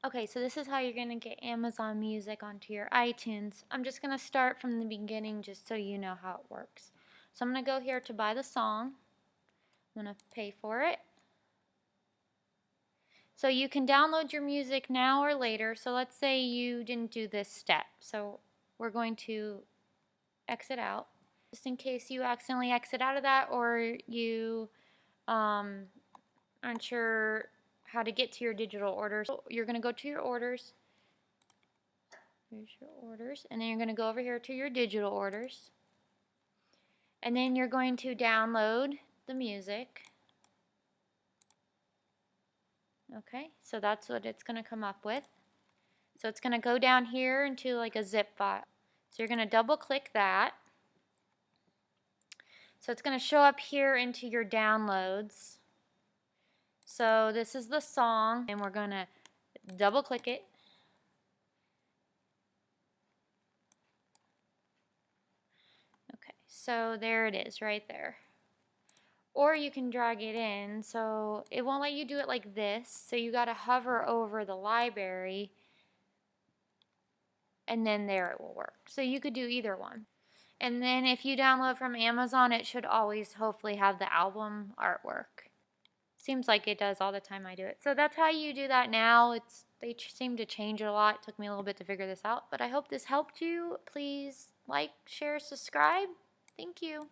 Okay, so this is how you're going to get Amazon Music onto your iTunes. I'm just going to start from the beginning just so you know how it works. So I'm going to go here to buy the song. I'm going to pay for it. So you can download your music now or later. So let's say you didn't do this step. So we're going to exit out. Just in case you accidentally exit out of that or you aren't sure how to get to your digital orders. So you're going to go to your orders. Here's your orders. And then you're going to go over here to your digital orders. And then you're going to download the music. Okay, so that's what it's going to come up with. So it's going to go down here into like a zip file. So you're going to double click that. So it's going to show up here into your downloads. So this is the song and we're going to double click it. Okay, so there it is right there. Or you can drag it in, so it won't let you do it like this. So you got to hover over the library and then there it will work. So you could do either one. And then if you download from Amazon, it should always hopefully have the album artwork. Seems like it does all the time I do it. So that's how you do that now. They seem to change it a lot. It took me a little bit to figure this out, but I hope this helped you. Please like, share, subscribe. Thank you.